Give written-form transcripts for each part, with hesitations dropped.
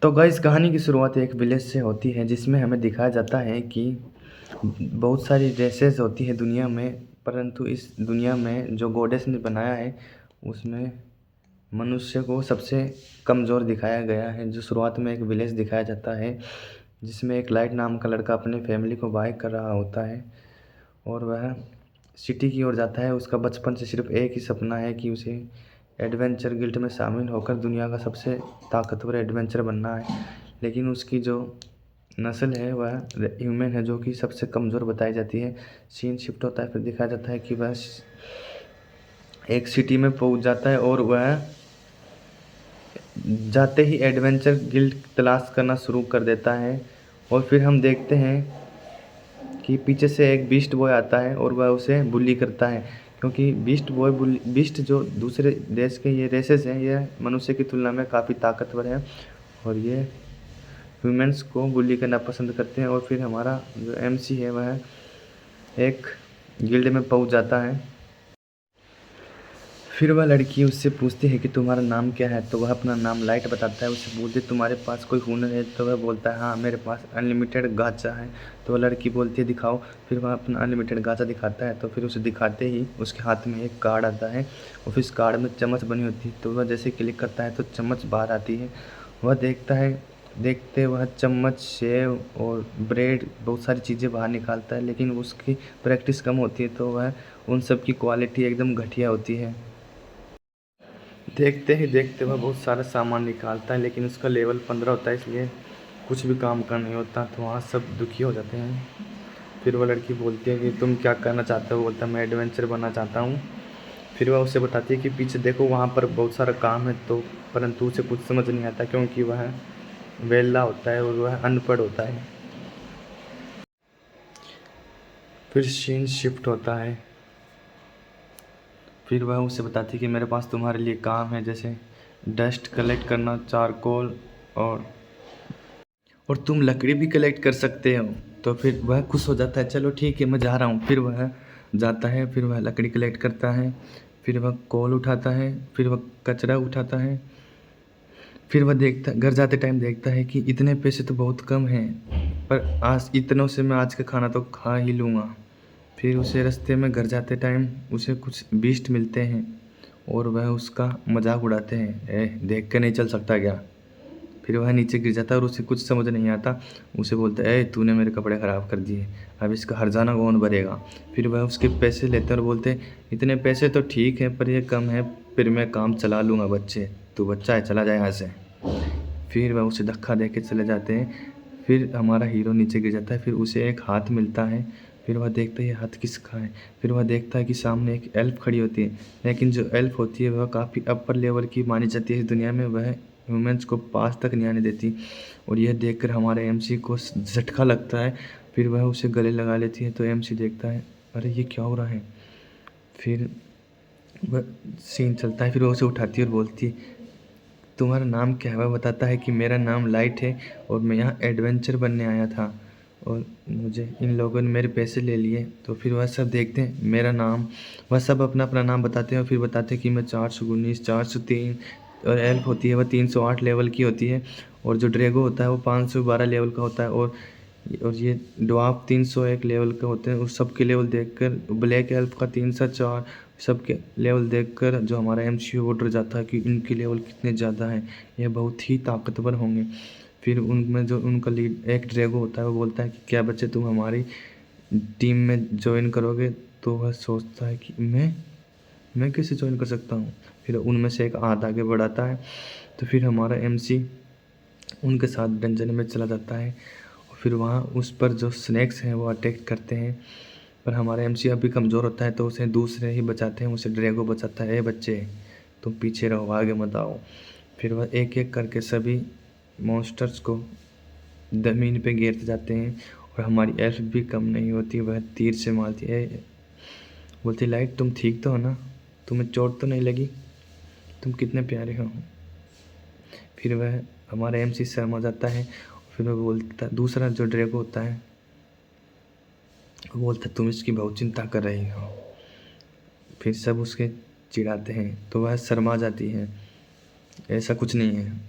तो गाइस कहानी की शुरुआत एक विलेज से होती है जिसमें हमें दिखाया जाता है कि बहुत सारी रेसेस होती है दुनिया में। परंतु इस दुनिया में जो गॉडेस ने बनाया है उसमें मनुष्य को सबसे कमज़ोर दिखाया गया है। जो शुरुआत में एक विलेज दिखाया जाता है जिसमें एक लाइट नाम का लड़का अपने फैमिली को बाय कर रहा होता है और वह सिटी की ओर जाता है। उसका बचपन से सिर्फ एक ही सपना है कि उसे एडवेंचर गिल्ड में शामिल होकर दुनिया का सबसे ताकतवर एडवेंचर बनना है। लेकिन उसकी जो नस्ल है वह ह्यूमन है जो कि सबसे कमज़ोर बताई जाती है। सीन शिफ्ट होता है, फिर दिखाया जाता है कि वह एक सिटी में पहुंच जाता है और वह जाते ही एडवेंचर गिल्ड तलाश करना शुरू कर देता है। और फिर हम देखते हैं कि पीछे से एक बीस्ट बॉय आता है और वह उसे बुली करता है, क्योंकि बीस्ट जो दूसरे देश के ये रेसेस हैं ये मनुष्य की तुलना में काफ़ी ताकतवर है और ये ह्यूमंस को बुली करना पसंद करते हैं। और फिर हमारा जो एमसी है वह एक गिल्ड में पहुंच जाता है। फिर वह लड़की उससे पूछती है कि तुम्हारा नाम क्या है, तो वह अपना नाम लाइट बताता है। उससे बोलती है तुम्हारे पास कोई हुनर है, तो वह बोलता है हाँ मेरे पास अनलिमिटेड गाचा है। तो वह लड़की बोलती है दिखाओ। फिर वह अपना अनलिमिटेड गाचा दिखाता है, तो फिर उसे दिखाते ही उसके हाथ में एक कार्ड आता है और फिर इस कार्ड में चम्मच बनी होती है। तो वह जैसे क्लिक करता है तो चम्मच बाहर आती है। वह देखता है, देखते वह चम्मच, सेव और ब्रेड बहुत सारी चीज़ें बाहर निकालता है, लेकिन उसकी प्रैक्टिस कम होती है तो वह उन सब की क्वालिटी एकदम घटिया होती है। देखते ही देखते वह बहुत सारा सामान निकालता है, लेकिन उसका लेवल 15 होता है, इसलिए कुछ भी काम का नहीं होता। तो वहाँ सब दुखी हो जाते हैं। फिर वह लड़की बोलती है कि तुम क्या करना चाहते हो। बोलता है मैं एडवेंचर बनना चाहता हूँ। फिर वह उसे बताती है कि पीछे देखो वहाँ पर बहुत सारा काम है, तो परंतु उसे कुछ समझ नहीं आता क्योंकि वह वेला होता है और वह अनपढ़ होता है। फिर सीन शिफ्ट होता है। फिर वह उसे बताती है कि मेरे पास तुम्हारे लिए काम है, जैसे डस्ट कलेक्ट करना, चारकोल और तुम लकड़ी भी कलेक्ट कर सकते हो। तो फिर वह खुश हो जाता है, चलो ठीक है मैं जा रहा हूँ। फिर वह जाता है, फिर वह लकड़ी कलेक्ट करता है, फिर वह कोल उठाता है, फिर वह कचरा उठाता है। फिर वह देखता, घर जाते टाइम देखता है कि इतने पैसे तो बहुत कम हैं, पर आज इतनों से मैं आज का खाना तो खा ही लूँगा। फिर उसे रास्ते में घर जाते टाइम उसे कुछ बीस्ट मिलते हैं और वह उसका मजाक उड़ाते हैं, देख के नहीं चल सकता क्या। फिर वह नीचे गिर जाता है और उसे कुछ समझ नहीं आता। उसे बोलता है तूने मेरे कपड़े ख़राब कर दिए, अब इसका हर्जाना कौन भरेगा। फिर वह उसके पैसे लेते हैं और बोलते हैं इतने पैसे तो ठीक है पर ये कम है, फिर मैं काम चला लूँगा, बच्चे तू बच्चा है चला जाए यहाँ से। फिर वह उसे धक्का दे के चले जाते हैं। फिर हमारा हीरो नीचे गिर जाता है, फिर उसे एक हाथ मिलता है। फिर वह देखता है ये हाथ किसका है। फिर वह देखता है कि सामने एक एल्फ खड़ी होती है, लेकिन जो एल्फ होती है वह काफ़ी अपर लेवल की मानी जाती है इस दुनिया में, वह ह्यूमंस को पास तक नहीं आने देती। और यह देखकर हमारे एमसी को झटका लगता है। फिर वह उसे गले लगा लेती है, तो एमसी देखता है अरे ये क्या हो रहा है। फिर वह सीन चलता है, फिर वह उसे उठाती है और बोलती है तुम्हारा नाम क्या है। वह बताता है कि मेरा नाम लाइट है और मैं यहाँ एडवेंचर बनने आया था और मुझे इन लोगों ने मेरे पैसे ले लिए। तो फिर वह सब देखते हैं मेरा नाम, वह सब अपना अपना नाम बताते हैं और फिर बताते हैं कि मैं 419, 403 और एल्फ होती है वह 308 लेवल की होती है और जो ड्रैगो होता है वो 512 लेवल का होता है और ये ड्वार्फ 301 लेवल के होते हैं। उस सब के लेवल देखकर ब्लैक एल्फ का 304 सबके लेवल देखकर जो हमारा एमसीयू वो डर जाता है कि इनके लेवल कितने ज़्यादा हैं, यह बहुत ही ताकतवर होंगे। फिर उनमें जो उनका लीड एक ड्रैगो होता है वो बोलता है कि क्या बच्चे तुम हमारी टीम में ज्वाइन करोगे। तो वह सोचता है कि मैं कैसे ज्वाइन कर सकता हूँ। फिर उनमें से एक हाथ आगे बढ़ाता है, तो फिर हमारा एमसी उनके साथ डंजन में चला जाता है और फिर वहाँ उस पर जो स्नैक्स हैं वो अटैक करते हैं। पर हमारा एमसी अभी कमज़ोर होता है तो उसे दूसरे ही बचाते हैं, उसे ड्रैगो बचाता है, बच्चे तुम पीछे रहो आगे मत आओ। फिर वह एक एक करके सभी मॉन्स्टर्स को ज़मीन पे गिरते जाते हैं और हमारी एल्फ भी कम नहीं होती, वह तीर से मारती है। बोलती लाइट तुम ठीक तो हो ना, तुम्हें चोट तो नहीं लगी, तुम कितने प्यारे हो। फिर वह हमारा एमसी शर्मा जाता है। फिर वह बोलता, दूसरा जो ड्रैगो होता है वो बोलता तुम इसकी बहुत चिंता कर रही हो। फिर सब उसके चिढ़ाते हैं तो वह शर्मा जाती है, ऐसा कुछ नहीं है।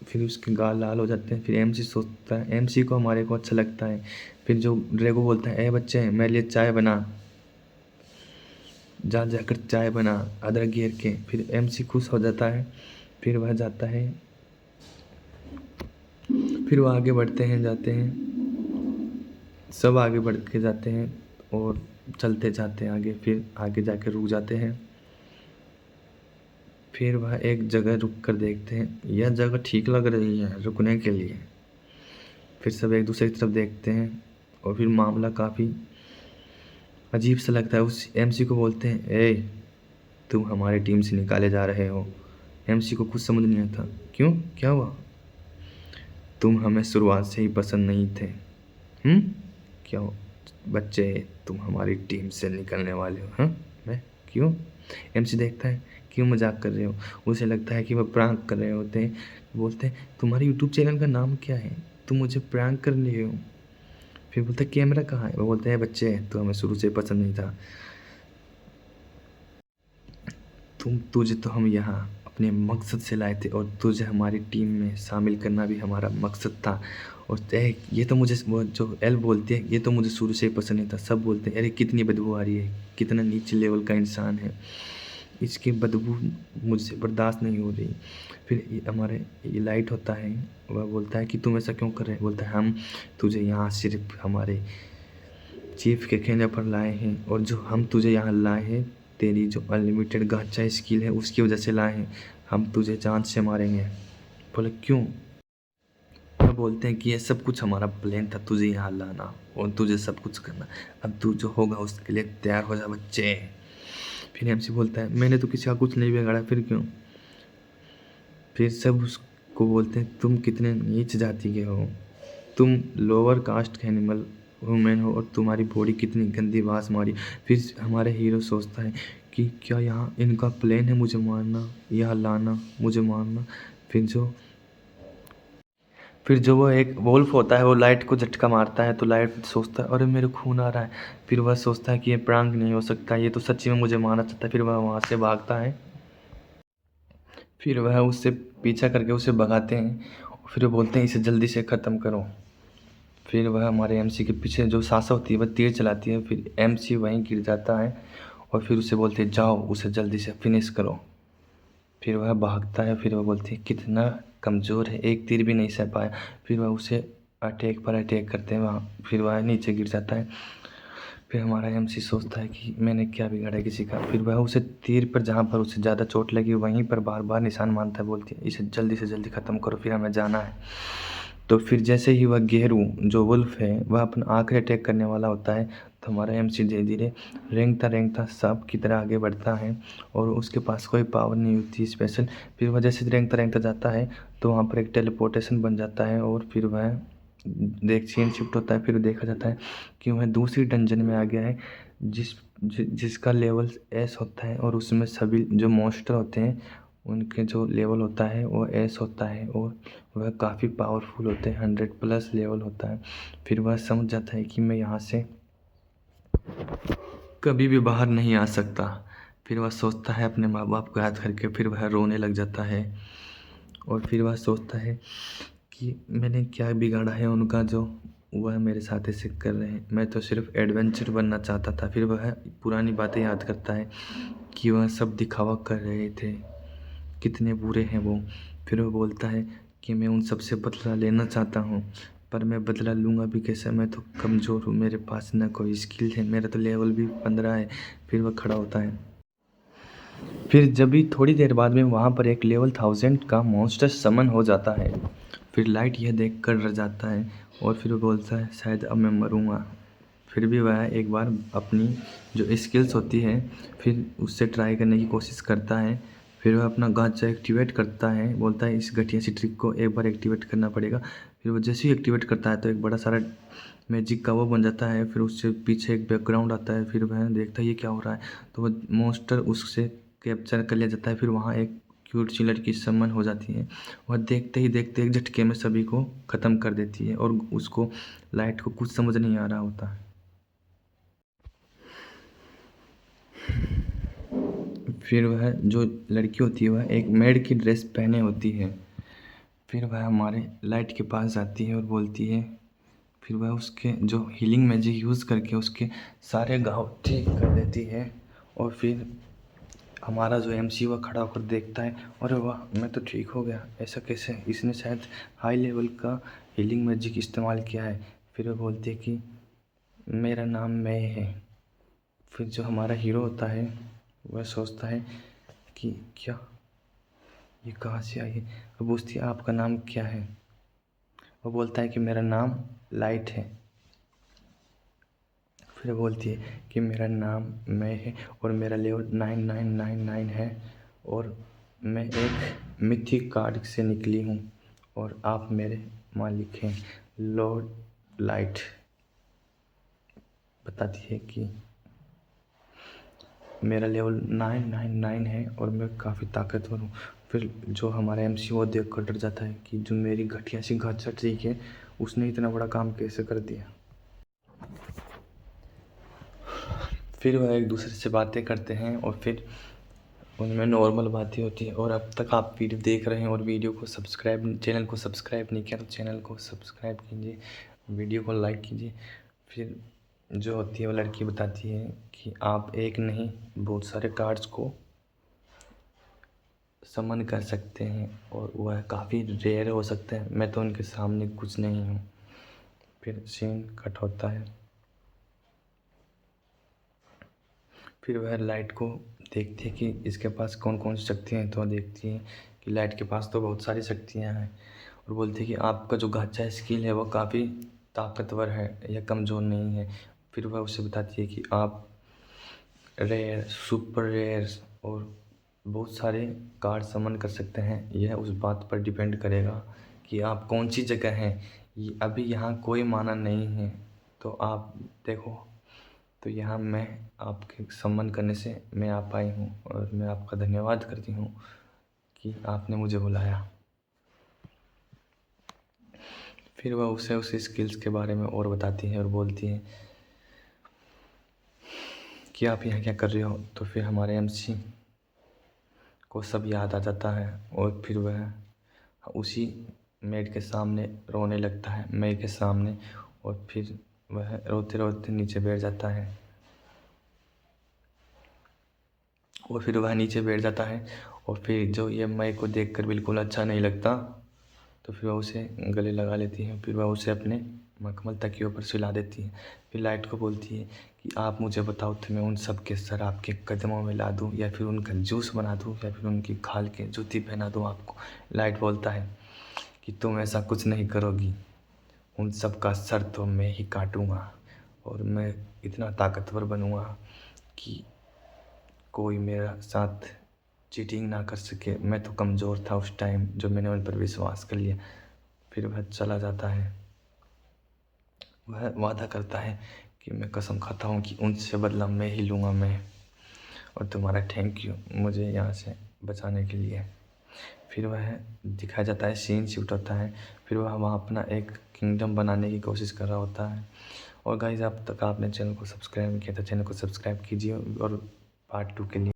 फिर उसके गाल लाल हो जाते हैं। फिर एमसी सोचता है, एमसी को हमारे को अच्छा लगता है। फिर जो ड्रैगो बोलता है, ए बच्चे मेरे लिए चाय बना, जा जाकर चाय बना अदरक घेर के। फिर एमसी खुश हो जाता है। फिर वह जाता है, फिर वो आगे बढ़ते हैं, जाते हैं, सब आगे बढ़ के जाते हैं और चलते जाते हैं आगे। फिर आगे जाके रुक जाते हैं। फिर वह एक जगह रुक कर देखते हैं, यह जगह ठीक लग रही है रुकने के लिए। फिर सब एक दूसरे की तरफ देखते हैं और फिर मामला काफ़ी अजीब सा लगता है। उस एमसी को बोलते हैं, ए तुम हमारी टीम से निकाले जा रहे हो। एमसी को कुछ समझ नहीं आता, क्यों, क्या हुआ? तुम हमें शुरुआत से ही पसंद नहीं थे। क्या हो? बच्चे तुम हमारी टीम से निकलने वाले हो? हाँ, मैं क्यों? एमसी देखता है, क्यों मजाक कर रहे हो? उसे लगता है कि वह प्रैंक कर रहे होते हैं। बोलते हैं, तुम्हारे यूट्यूब चैनल का नाम क्या है? तुम मुझे प्रैंक कर रहे हो। फिर बोलते हैं, कैमरा कहाँ है? वो बोलते हैं, बच्चे तो हमें शुरू से पसंद नहीं था। तुझे तो हम यहाँ अपने मकसद से लाए थे और तुझे हमारी टीम में शामिल करना भी हमारा मकसद था। और ये तो मुझे, वो जो एल बोलती है, ये तो मुझे शुरू से ही पसंद नहीं था। सब बोलते हैं, अरे कितनी बदबू आ रही है, कितना नीचे लेवल का इंसान है, इसकी बदबू मुझसे बर्दाश्त नहीं हो रही। फिर हमारे ये लाइट होता है, वह बोलता है कि तुम ऐसा क्यों कर रहे हैं? बोलता है, हम तुझे यहाँ सिर्फ हमारे चीफ के कहने पर लाए हैं, और जो हम तुझे यहाँ लाए हैं तेरी जो अनलिमिटेड गांचा स्किल है उसकी वजह से लाए हैं। हम तुझे जान से मारेंगे। बोले, क्यों? वो बोलते हैं कि ये सब कुछ हमारा प्लान था, तुझे यहाँ लाना और तुझे सब कुछ करना। अब तू जो होगा उसके लिए तैयार हो जा बच्चे। फिर एमसी बोलता है, मैंने तो किसी का कुछ नहीं बिगाड़ा, फिर क्यों? फिर सब उसको बोलते हैं, तुम कितने नीच जाति के हो, तुम लोअर कास्ट एनिमल वुमेन हो और तुम्हारी बॉडी कितनी गंदी वास मारी। फिर हमारे हीरो सोचता है कि क्या यहाँ इनका प्लान है मुझे मारना, यहाँ लाना, मुझे मारना। फिर जो वो एक वोल्फ होता है वो लाइट को झटका मारता है, तो लाइट सोचता है, अरे मेरे खून आ रहा है। फिर वह सोचता है कि ये प्रैंक नहीं हो सकता, ये तो सच्ची में मुझे मारना चाहता है। फिर वह वहाँ से भागता है। फिर वह उससे पीछा करके उसे भगाते हैं। फिर वो बोलते हैं, इसे जल्दी से ख़त्म करो। फिर वह हमारे एमसी के पीछे जो सासा होती है वह तीर चलाती है। फिर एमसी वहीं गिर जाता है और फिर उसे बोलते हैं, जाओ उसे जल्दी से फिनिश करो। फिर वह भागता है। फिर वह बोलती है, कितना कमज़ोर है, एक तीर भी नहीं सह पाया। फिर वह उसे अटैक पर अटैक करते हैं वहाँ। फिर वह नीचे गिर जाता है। फिर हमारा एमसी सोचता है कि मैंने क्या बिगाड़ा किसी का। फिर वह उसे तीर पर, जहाँ पर उसे ज़्यादा चोट लगी वहीं पर बार बार निशान मारता है। बोलती है, इसे जल्दी से जल्दी ख़त्म करो, फिर हमें जाना है। तो फिर जैसे ही वह गेहरू जो वुल्फ है वह अपना आखिरी अटैक करने वाला होता है, तो हमारा एमसी धीरे धीरे रेंगता रेंगता सांप की तरह आगे बढ़ता है और उसके पास कोई पावर नहीं होती स्पेशल। फिर वह जैसे रेंगता रेंगता जाता है तो वहाँ पर एक टेलीपोर्टेशन बन जाता है और फिर वह देख सीन शिफ्ट होता है। फिर देखा जाता है कि वह दूसरी डंजन में आ गया है जिसका लेवल एस होता है और उसमें सभी जो मॉन्स्टर होते हैं उनके जो लेवल होता है वो एस होता है और वह काफ़ी पावरफुल होते हैं, 100+ लेवल होता है। फिर वह समझ जाता है कि मैं यहाँ से कभी भी बाहर नहीं आ सकता। फिर वह सोचता है अपने माँ बाप को याद करके, फिर वह रोने लग जाता है और फिर वह सोचता है कि मैंने क्या बिगाड़ा है उनका जो वह मेरे साथ ऐसे कर रहे हैं, मैं तो सिर्फ एडवेंचर बनना चाहता था। फिर वह पुरानी बातें याद करता है कि वह सब दिखावा कर रहे थे, कितने बुरे हैं वो। फिर वो बोलता है कि मैं उन सब से बदला लेना चाहता हूँ, पर मैं बदला लूँगा भी कैसे, मैं तो कमज़ोर हूँ, मेरे पास ना कोई स्किल है, मेरा तो लेवल भी 15 है। फिर वह खड़ा होता है। फिर जब भी थोड़ी देर बाद में वहाँ पर एक लेवल 1000 का मॉन्स्टर समन हो जाता है। फिर लाइट यह देख कर डर जाता है और फिर वो बोलता है, शायद अब मैं मरूँगा। फिर भी वह एक बार अपनी जो स्किल्स होती है फिर उससे ट्राई करने की कोशिश करता है। फिर वह अपना गांचा एक्टिवेट करता है, बोलता है इस घटिया सी ट्रिक को एक बार एक्टिवेट करना पड़ेगा। फिर वो जैसे ही एक्टिवेट करता है तो एक बड़ा सारा मैजिक का वो बन जाता है। फिर उससे पीछे एक बैकग्राउंड आता है। फिर वह देखता है ये क्या हो रहा है, तो वह मॉन्स्टर उससे कैप्चर कर लिया जाता है। फिर वहाँ एक क्यूट सी लड़की समन हो जाती है। वह देखते ही देखते एक झटके में सभी को ख़त्म कर देती है और उसको लाइट को कुछ समझ नहीं आ रहा होता है। फिर वह जो लड़की होती है वह एक मेड की ड्रेस पहने होती है। फिर वह हमारे लाइट के पास जाती है और बोलती है, फिर वह उसके जो हीलिंग मैजिक यूज़ करके उसके सारे घाव ठीक कर देती है। और फिर हमारा जो एमसी वह खड़ा होकर देखता है, अरे वाह मैं तो ठीक हो गया, ऐसा कैसे, इसने शायद हाई लेवल का हीलिंग मैजिक इस्तेमाल किया है। फिर वह बोलती है कि मेरा नाम मैं है। फिर जो हमारा हीरो होता है वह सोचता है कि क्या, ये कहाँ से आई है। वो पूछती है आपका नाम क्या है। वो बोलता है कि मेरा नाम लाइट है। फिर बोलती है कि मेरा नाम मैं है और मेरा लेवल 9999 है और मैं एक मिथिक कार्ड से निकली हूँ और आप मेरे मालिक हैं। लॉर्ड लाइट बताती है कि मेरा लेवल 999 है और मैं काफ़ी ताकतवर हूँ। फिर जो हमारा एमसी वो देख कर डर जाता है कि जो मेरी घटिया सी घात रही है उसने इतना बड़ा काम कैसे कर दिया। फिर वह एक दूसरे से बातें करते हैं और फिर उनमें नॉर्मल बातें होती है। और अब तक आप वीडियो देख रहे हैं और वीडियो को चैनल को सब्सक्राइब नहीं किया तो चैनल को सब्सक्राइब कीजिए, वीडियो को लाइक कीजिए। फिर जो होती है वो लड़की बताती है कि आप एक नहीं बहुत सारे कार्ड्स को समन कर सकते हैं और वह काफ़ी रेयर हो सकते हैं, मैं तो उनके सामने कुछ नहीं हूँ। फिर सीन कट होता है। फिर वह लाइट को देखती है कि इसके पास कौन कौन सी शक्तियाँ हैं, तो देखती है कि लाइट के पास तो बहुत सारी शक्तियाँ हैं और बोलती है कि आपका जो गाचा स्किल है वो काफ़ी ताकतवर है या कमज़ोर नहीं है। फिर वह उसे बताती है कि आप रेयर, सुपर रेयर और बहुत सारे कार्ड समन कर सकते हैं। यह उस बात पर डिपेंड करेगा कि आप कौन सी जगह हैं। अभी यहाँ कोई माना नहीं है तो आप देखो, तो यहाँ मैं आपके सम्मान करने से मैं आ पाई हूँ और मैं आपका धन्यवाद करती हूँ कि आपने मुझे बुलाया। फिर वह उसे उस स्किल्स के बारे में और बताती है और बोलती है कि आप यहाँ क्या कर रहे हो। तो फिर हमारे एमसी को सब याद आ जाता है और फिर वह उसी मेड के सामने रोने लगता है, मेड के सामने। और फिर वह रोते रोते नीचे बैठ जाता है और फिर वह नीचे बैठ जाता है। और फिर जो ये मई को देखकर बिल्कुल अच्छा नहीं लगता तो फिर वह उसे गले लगा लेती है। फिर वह उसे अपने मखमल तकियों पर सुला देती है। फिर लाइट को बोलती है कि आप मुझे बताओ तो मैं उन सब के सर आपके कदमों में ला दूँ या फिर उनका जूस बना दूँ या फिर उनकी खाल के जूती पहना दूँ आपको। लाइट बोलता है कि तुम ऐसा कुछ नहीं करोगी, उन सब का सर तो मैं ही काटूँगा और मैं इतना ताकतवर बनूँगा कि कोई मेरा साथ चीटिंग ना कर सके। मैं तो कमज़ोर था उस टाइम जो मैंने उन पर विश्वास कर लिया। फिर वह चला जाता है। वह वादा करता है कि मैं कसम खाता हूँ कि उनसे बदला मैं ही लूँगा मैं, और तुम्हारा थैंक यू मुझे यहाँ से बचाने के लिए। फिर वह दिखाया जाता है, सीन शिफ्ट होता है। फिर वह वहाँ अपना एक किंगडम बनाने की कोशिश कर रहा होता है। और गाइस अब तक आपने चैनल को सब्सक्राइब नहीं किया तो चैनल को सब्सक्राइब कीजिए और पार्ट 2 के लिए